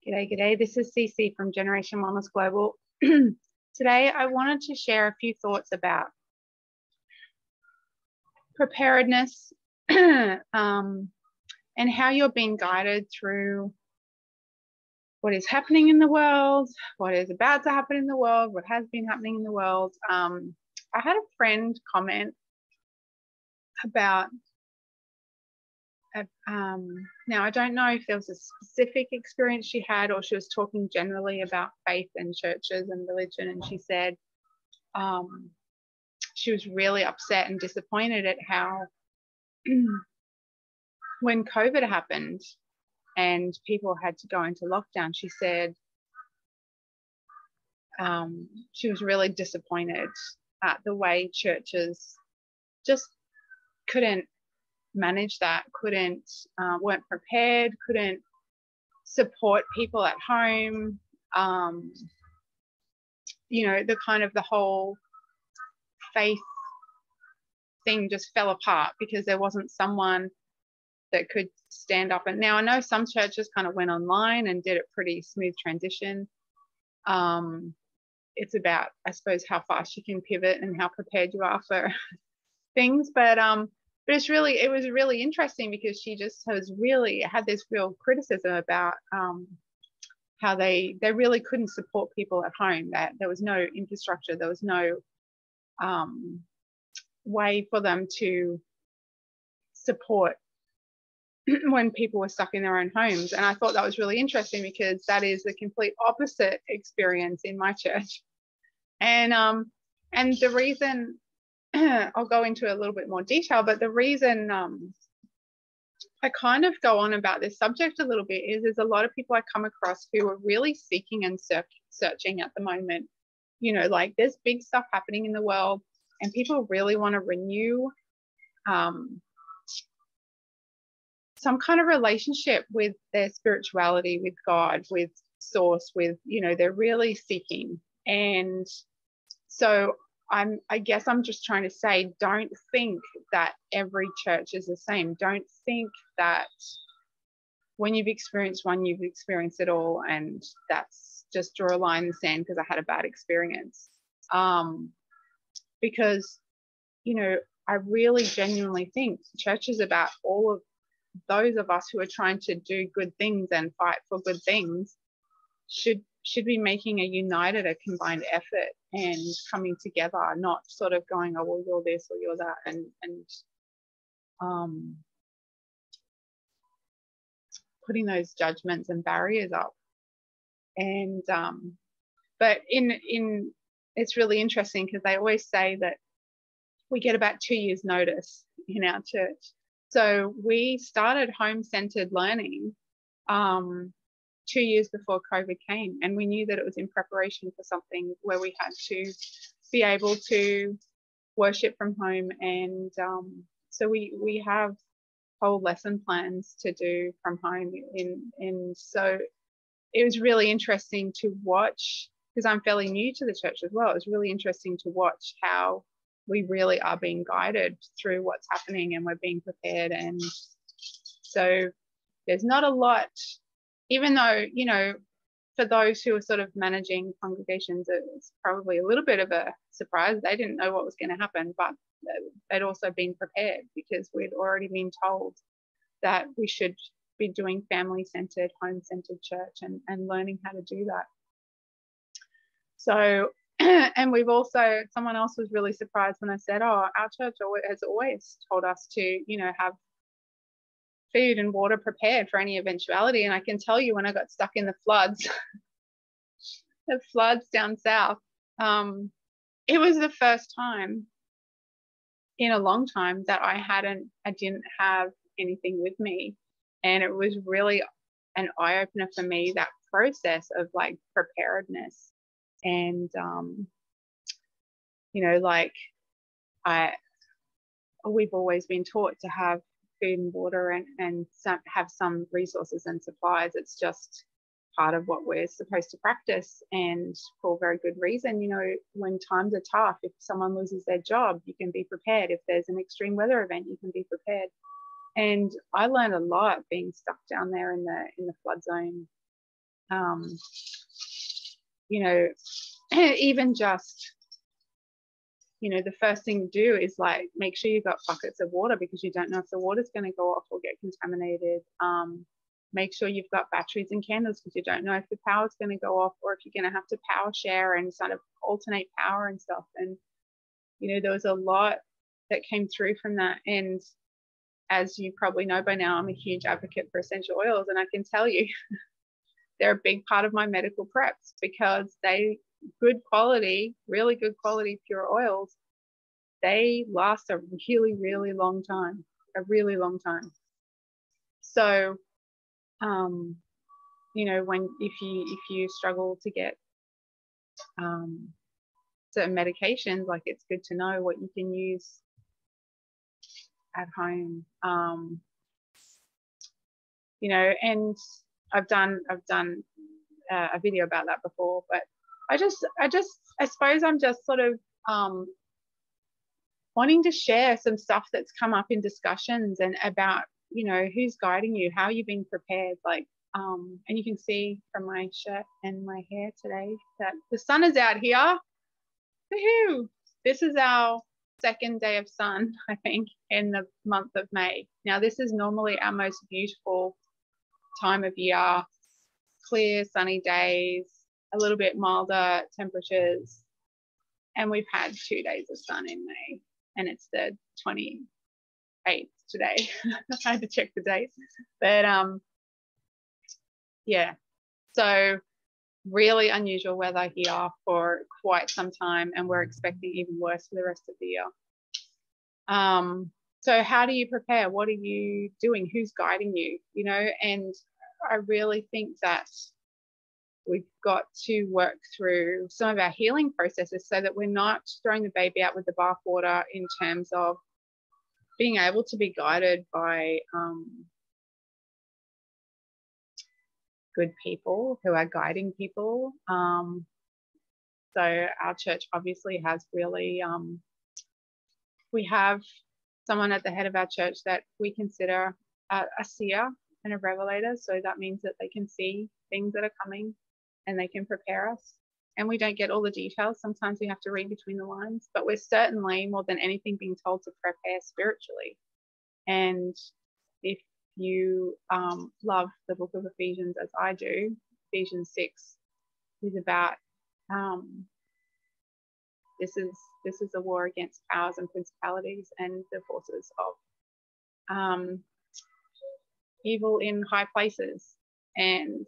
G'day, g'day. This is Cece from Generation Wellness Global. Today, I wanted to share a few thoughts about preparedness and how you're being guided through what is happening in the world, what is about to happen in the world, what has been happening in the world. I had a friend comment about now I don't know if there was a specific experience she had or she was talking generally about faith and churches and religion, and she said she was really upset and disappointed at how when COVID happened and people had to go into lockdown, she said she was really disappointed at the way churches just couldn't manage that, weren't prepared, couldn't support people at home. The whole faith thing just fell apart because there wasn't someone that could stand up. And now I know some churches kind of went online and did a pretty smooth transition. It's about, I suppose, how fast you can pivot and how prepared you are for things. But it was really interesting because she just had this real criticism about how they really couldn't support people at home, that there was no infrastructure, there was no way for them to support when people were stuck in their own homes. And I thought that was really interesting because that is the complete opposite experience in my church. And the reason, I'll go into a little bit more detail, but the reason I kind of go on about this subject a little bit is there's a lot of people I come across who are really seeking and searching at the moment. Like there's big stuff happening in the world and people really want to renew some kind of relationship with their spirituality, with God, with source, with, they're really seeking. And so I guess I'm just trying to say, don't think that every church is the same. Don't think that when you've experienced one, you've experienced it all, and that's just draw a line in the sand because I had a bad experience. Because, I really genuinely think church is about all of those of us who are trying to do good things and fight for good things should be making a combined effort and coming together, not sort of going, oh, well, you're this or you're that, and putting those judgments and barriers up. And but it's really interesting because they always say that we get about 2 years notice in our church. So we started home-centered learning 2 years before COVID came, and we knew that it was in preparation for something where we had to be able to worship from home. And so we have whole lesson plans to do from home. And so it was really interesting to watch, because I'm fairly new to the church as well. It was really interesting to watch how we really are being guided through what's happening and we're being prepared. And so there's not a lot, even though, for those who are sort of managing congregations, it's probably a little bit of a surprise. They didn't know what was going to happen, but they'd also been prepared because we'd already been told that we should be doing family-centered, home-centered church and learning how to do that. So, and we've also, someone else was really surprised when I said, oh, our church has always told us to, have food and water prepared for any eventuality. And I can tell you, when I got stuck in the floods, down south, it was the first time in a long time that I didn't have anything with me. And it was really an eye-opener for me, that process of like preparedness. And, we've always been taught to have food and water and have some resources and supplies. It's just part of what we're supposed to practice, and for very good reason. When times are tough, if someone loses their job, you can be prepared. If there's an extreme weather event, you can be prepared. And I learned a lot being stuck down there in the flood zone you know, even just, you know, the first thing to do is like make sure you've got buckets of water, because you don't know if the water's going to go off or get contaminated. Make sure you've got batteries and candles, because you don't know if the power's going to go off or if you're going to have to power share and sort of alternate power and stuff. And, you know, there was a lot that came through from that. And as you probably know by now, I'm a huge advocate for essential oils. And I can tell you, they're a big part of my medical preps, because they, good quality, really good quality pure oils, they last a really, really long time, a really long time. So, you know, when, if you struggle to get certain medications, like, it's good to know what you can use at home. You know, and I've done a video about that before, but I suppose I'm just sort of wanting to share some stuff that's come up in discussions, and about, you know, who's guiding you, how you're being prepared. Like, and you can see from my shirt and my hair today that the sun is out here. Woohoo! This is our second day of sun, I think, in the month of May. Now, this is normally our most beautiful time of year. Clear, sunny days, a little bit milder temperatures. And we've had 2 days of sun in May, and it's the 28th today. I had to check the date. But yeah, so really unusual weather here for quite some time, and we're expecting even worse for the rest of the year. So how do you prepare? What are you doing? Who's guiding you? You know, and I really think that we've got to work through some of our healing processes, so that we're not throwing the baby out with the bathwater, in terms of being able to be guided by good people who are guiding people. So our church obviously has really, we have someone at the head of our church that we consider a seer and a revelator. So that means that they can see things that are coming, and they can prepare us. And we don't get all the details. Sometimes we have to read between the lines, but we're certainly, more than anything, being told to prepare spiritually. And if you love the book of Ephesians as I do, Ephesians 6 is about this is a war against powers and principalities and the forces of evil in high places. And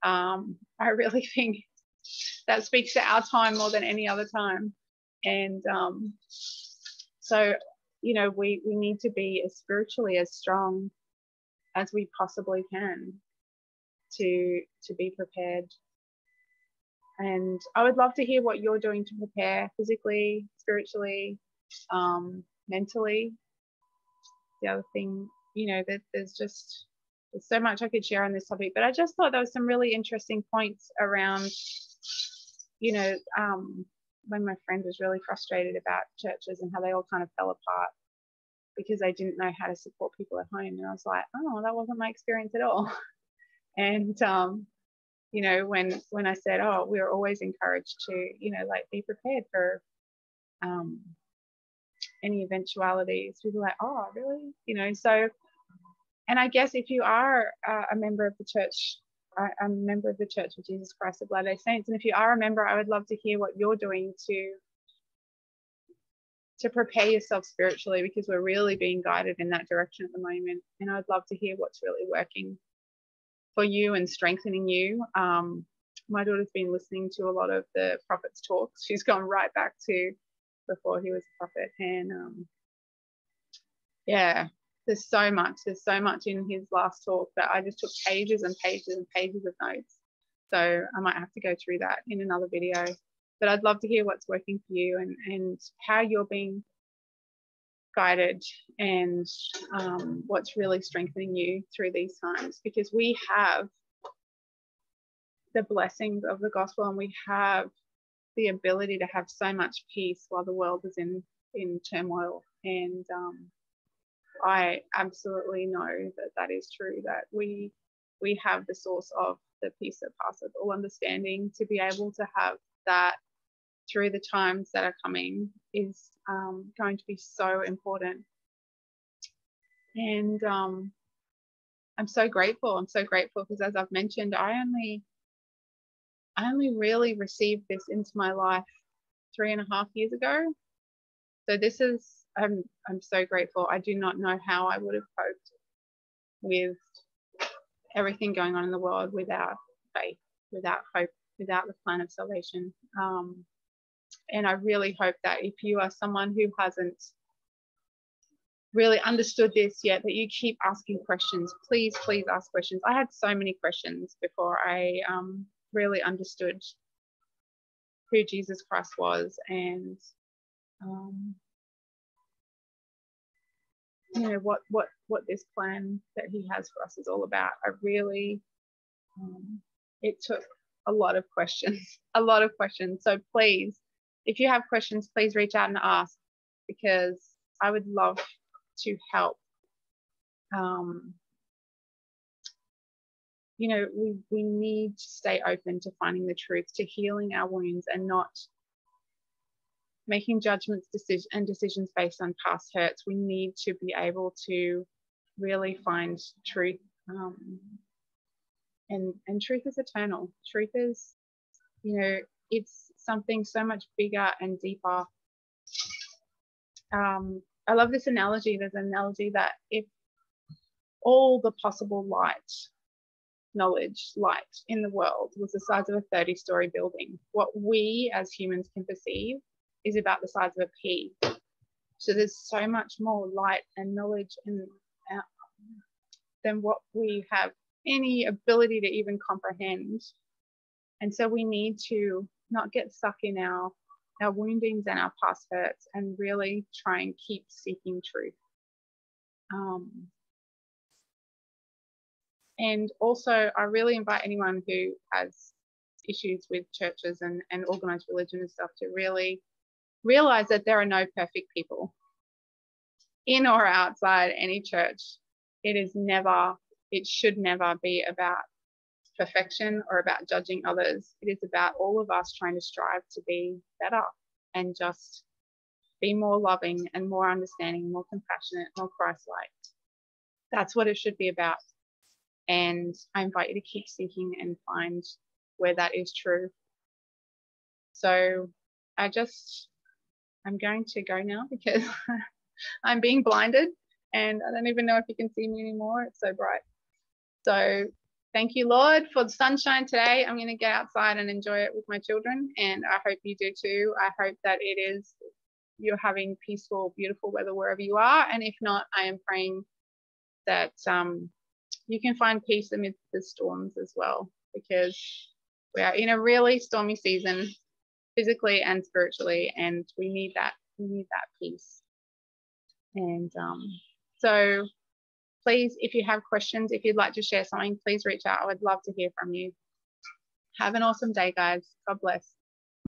I really think that speaks to our time more than any other time. And so, you know, we need to be as spiritually as strong as we possibly can to be prepared. And I would love to hear what you're doing to prepare physically, spiritually, mentally. The other thing, you know, that there's so much I could share on this topic, but I just thought there was some really interesting points around, you know, when my friend was really frustrated about churches and how they all kind of fell apart because they didn't know how to support people at home. And I was like, oh, that wasn't my experience at all. And, you know, when I said, oh, we're always encouraged to, you know, like, be prepared for any eventualities, people are like, oh, really? You know, so, and I guess if you are a member of the church, I'm a member of the Church of Jesus Christ of Latter-day Saints, and if you are a member, I would love to hear what you're doing to prepare yourself spiritually, because we're really being guided in that direction at the moment. And I'd love to hear what's really working for you and strengthening you. My daughter's been listening to a lot of the prophet's talks. She's gone right back to before he was a prophet. And yeah, there's so much in his last talk that I just took pages and pages and pages of notes. So I might have to go through that in another video. But I'd love to hear what's working for you and how you're being guided, and what's really strengthening you through these times, because we have the blessings of the gospel, and we have the ability to have so much peace while the world is in turmoil. And I absolutely know that is true, that we we have the source of the peace that passeth all understanding, to be able to have that through the times that are coming is going to be so important. And I'm so grateful. I'm so grateful because, as I've mentioned, I only really received this into my life 3.5 years ago. So this is, I'm so grateful. I do not know how I would have coped with everything going on in the world without faith, without hope, without the plan of salvation. And I really hope that if you are someone who hasn't really understood this yet, that you keep asking questions. Please ask questions. I had so many questions before I really understood who Jesus Christ was, and you know, what this plan that he has for us is all about. I really, it took a lot of questions, a lot of questions. So please, if you have questions, please reach out and ask, because I would love to help. You know, we need to stay open to finding the truth, to healing our wounds, and not making judgments and decisions based on past hurts. We need to be able to really find truth. And truth is eternal. Truth is, you know, it's something so much bigger and deeper. I love this analogy. There's an analogy that if all the possible light in the world was the size of a 30-story building, what we as humans can perceive is about the size of a pea. So there's so much more light and knowledge than what we have any ability to even comprehend. And so we need to not get stuck in our woundings and our past hurts, and really try and keep seeking truth. And also, I really invite anyone who has issues with churches and organized religion and stuff to really realize that there are no perfect people in or outside any church. It should never be about perfection or about judging others. It is about all of us trying to strive to be better and just be more loving and more understanding, more compassionate, more Christ-like. That's what it should be about. And I invite you to keep seeking and find where that is true. So I'm going to go now because I'm being blinded and I don't even know if you can see me anymore. It's so bright. So thank you, Lord, for the sunshine today. I'm going to get outside and enjoy it with my children, and I hope you do too. I hope that you're having peaceful, beautiful weather wherever you are. And if not, I am praying that you can find peace amidst the storms as well, because we are in a really stormy season, physically and spiritually, and we need that peace. And so please, if you have questions, if you'd like to share something, please reach out. I would love to hear from you. Have an awesome day, guys. God bless.